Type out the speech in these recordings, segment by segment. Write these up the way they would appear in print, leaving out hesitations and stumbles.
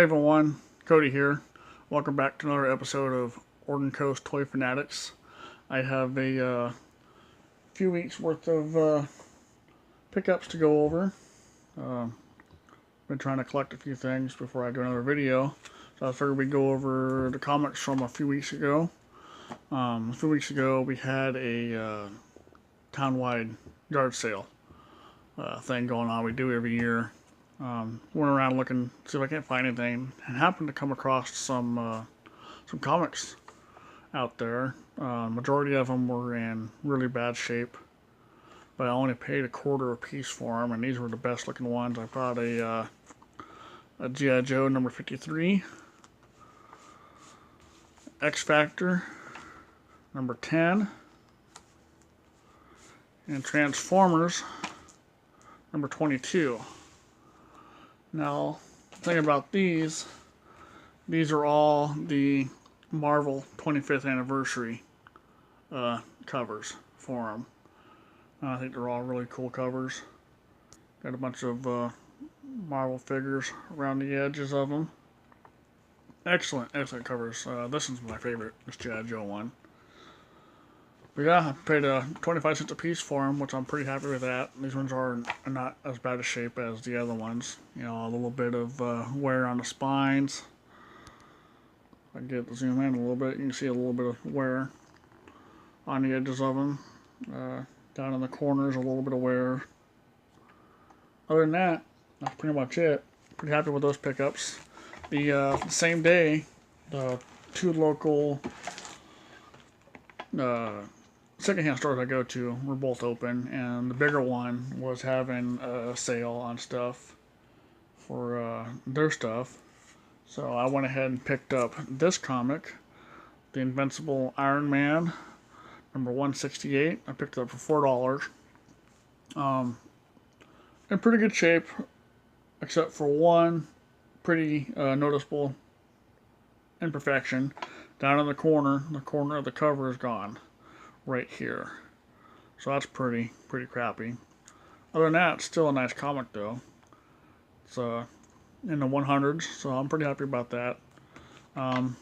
Hey everyone, Cody here. Welcome back to another episode of Oregon Coast Toy Fanatics. I have a few weeks worth of pickups to go over. Been trying to collect a few things before I do another video, so I figured we'd go over the comics from a few weeks ago. A few weeks ago we had a town-wide yard sale thing going on. We do every year. Went around looking, see if I can't find anything, and happened to come across some comics out there. Majority of them were in really bad shape, but I only paid $1/4 a piece for them, and these were the best looking ones. I bought a G.I. Joe number 53, X Factor number 10, and Transformers number 22. Now, the thing about these are all the Marvel 25th anniversary covers for them. I think they're all really cool covers. Got a bunch of Marvel figures around the edges of them. Excellent covers. This one's my favorite, this G.I. Joe one. But yeah, I paid 25 cents a piece for them, which I'm pretty happy with that. These ones are not as bad a shape as the other ones. You know, a little bit of wear on the spines. If I can get to zoom in a little bit, you can see a little bit of wear on the edges of them. Down in the corners, a little bit of wear. Other than that, that's pretty much it. Pretty happy with those pickups. The same day, the two local secondhand stores I go to were both open, and the bigger one was having a sale on stuff for their stuff. So I went ahead and picked up this comic, The Invincible Iron Man, number 168. I picked it up for $4. In pretty good shape, except for one pretty noticeable imperfection. Down in the corner of the cover is gone. Right here. So that's pretty crappy. Other than that, it's still a nice comic though. It's in the 100s, so I'm pretty happy about that. I'll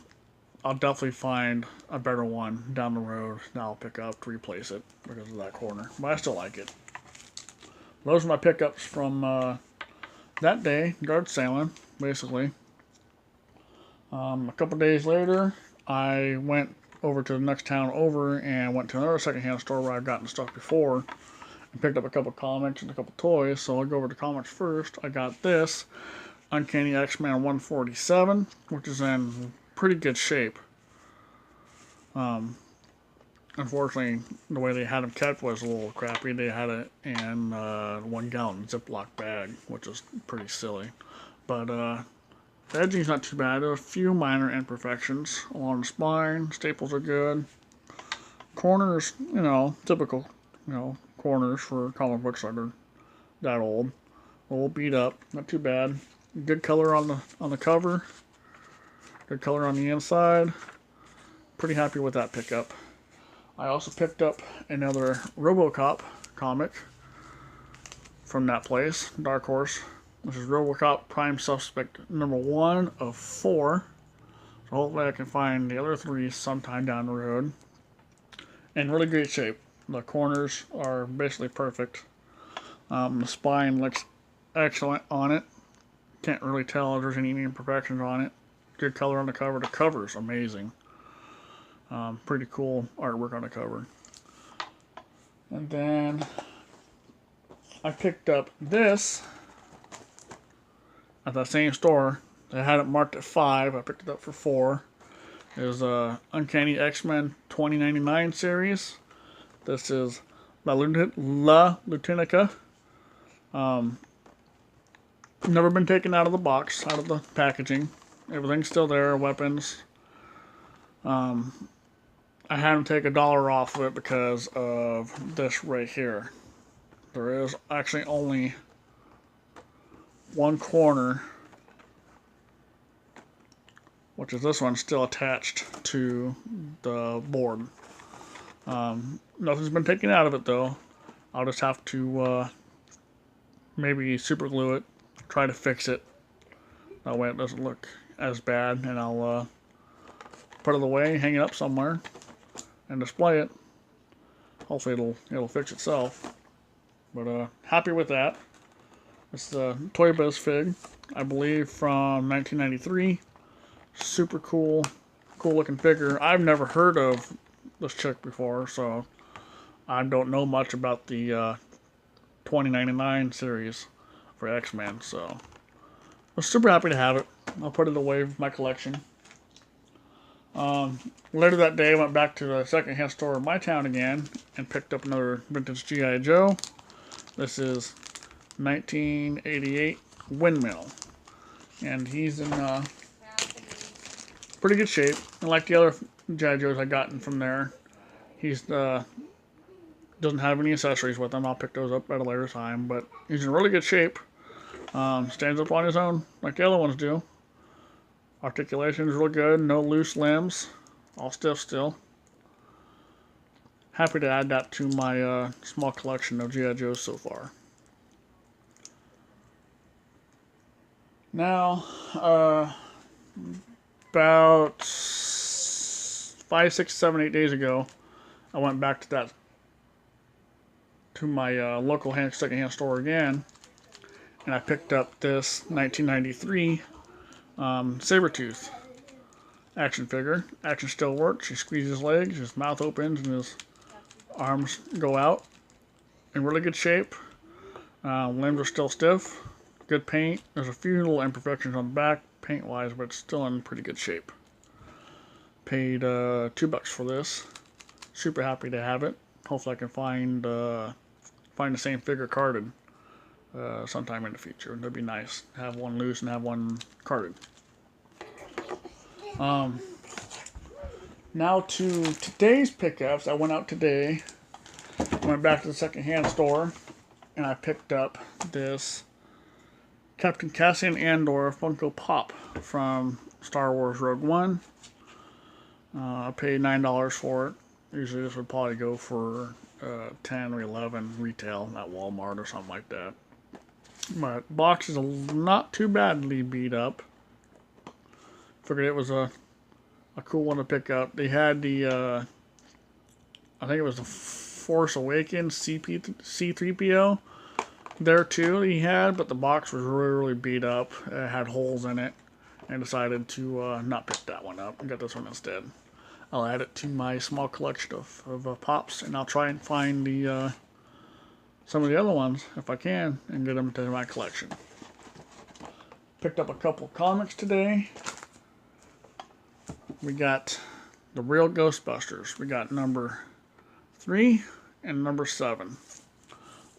definitely find a better one down the road that I'll pick up to replace it because of that corner. But I still like it. Those are my pickups from that day, yard sailing, basically. A couple days later, I went over to the next town over and went to another secondhand store where I've gotten stuff before and picked up a couple comics and a couple toys. So I'll go over to comics first. I got this Uncanny X-Men 147, which is in pretty good shape. Unfortunately, the way they had them kept was a little crappy. They had it in 1 gallon Ziploc bag, which is pretty silly. But the edging's not too bad. There are a few minor imperfections along the spine. Staples are good. Corners, you know, typical, corners for comic books that are that old. A little beat up, not too bad. Good color on the cover. Good color on the inside. Pretty happy with that pickup. I also picked up another RoboCop comic from that place, Dark Horse. This is RoboCop Prime Suspect number 1 of 4. So hopefully I can find the other 3 sometime down the road. In really great shape. The corners are basically perfect. The spine looks excellent on it. Can't really tell if there's any imperfections on it. Good color on the cover. The cover's amazing. Pretty cool artwork on the cover. And then I picked up this at that same store. They had it marked at 5. I picked it up for 4. It was a Uncanny X-Men 2099 series. This is La Lutenica. Never been taken out of the box, out of the packaging. Everything's still there, weapons. I had them take $1 off of it because of this right here. There is actually only one corner, which is this one, still attached to the board. Nothing's been taken out of it though. I'll just have to maybe super glue it, try to fix it. That way it doesn't look as bad, and I'll put it away, hang it up somewhere, and display it. Hopefully it'll fix itself. But happy with that. It's the Toy Biz fig, I believe from 1993. Super cool looking figure. I've never heard of this chick before, so I don't know much about the 2099 series for X-Men, so I'm super happy to have it. I'll put it away with my collection. Later that day, I went back to the secondhand store in my town again and picked up another vintage G.I. Joe. This is 1988 Windmill, and he's in pretty good shape. And like the other G.I. Joes I gotten from there, he's doesn't have any accessories with him. I'll pick those up at a later time, but he's in really good shape. Stands up on his own like the other ones do. Articulation is real good. No loose limbs. All stiff still. Happy to add that to my small collection of G.I. Joes so far. Now, about 5, 6, 7, 8 days ago, I went back to my local secondhand store again, and I picked up this 1993 Sabretooth action figure. Action still works. He squeezes his legs, his mouth opens, and his arms go out. In really good shape. Limbs are still stiff. Good paint. There's a few little imperfections on the back, paint-wise, but it's still in pretty good shape. Paid $2 for this. Super happy to have it. Hopefully I can find the same figure carded sometime in the future. That'd be nice. Have one loose and have one carded. Now to today's pickups. I went out today, went back to the secondhand store, and I picked up this Captain Cassian Andor Funko Pop from Star Wars Rogue One. I paid $9 for it. Usually this would probably go for 10 or 11 retail at Walmart or something like that. But box is not too badly beat up. Figured it was a cool one to pick up. They had the I think it was the Force Awakens C3PO there too he had, but the box was really beat up. It had holes in it, and decided to not pick that one up and get this one instead. I'll add it to my small collection of pops, and I'll try and find the some of the other ones if I can and get them to my collection. Picked up a couple comics today. We got the Real Ghostbusters. We got number 3 and number 7.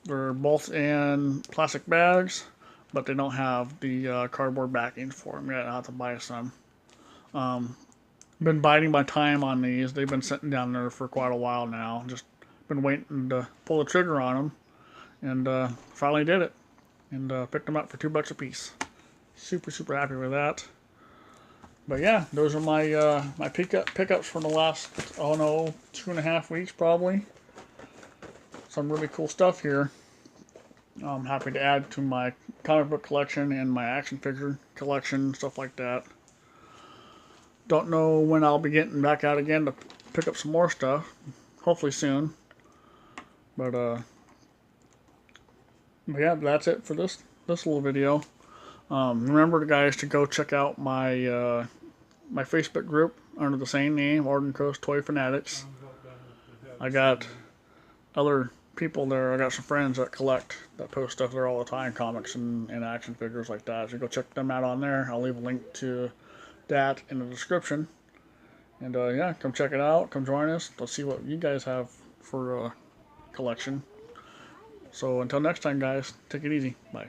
They're both in plastic bags, but they don't have the cardboard backing for them yet. I'll have to buy some. Been biding my time on these. They've been sitting down there for quite a while now. Just been waiting to pull the trigger on them, and finally did it. And picked them up for $2 a piece. Super happy with that. But yeah, those are my my pickups from the last 2.5 weeks probably. Some really cool stuff here. I'm happy to add to my comic book collection and my action figure collection, stuff like that. Don't know when I'll be getting back out again to pick up some more stuff. Hopefully soon. But yeah, that's it for this little video. Remember, guys, to go check out my my Facebook group under the same name, Oregon Coast Toy Fanatics. I got other people there. I got some friends that post stuff there all the time, comics and action figures like that. So go check them out on there. I'll leave a link to that in the description. And yeah, come check it out. Come join us. Let's see what you guys have for collection. So until next time, guys, take it easy. Bye.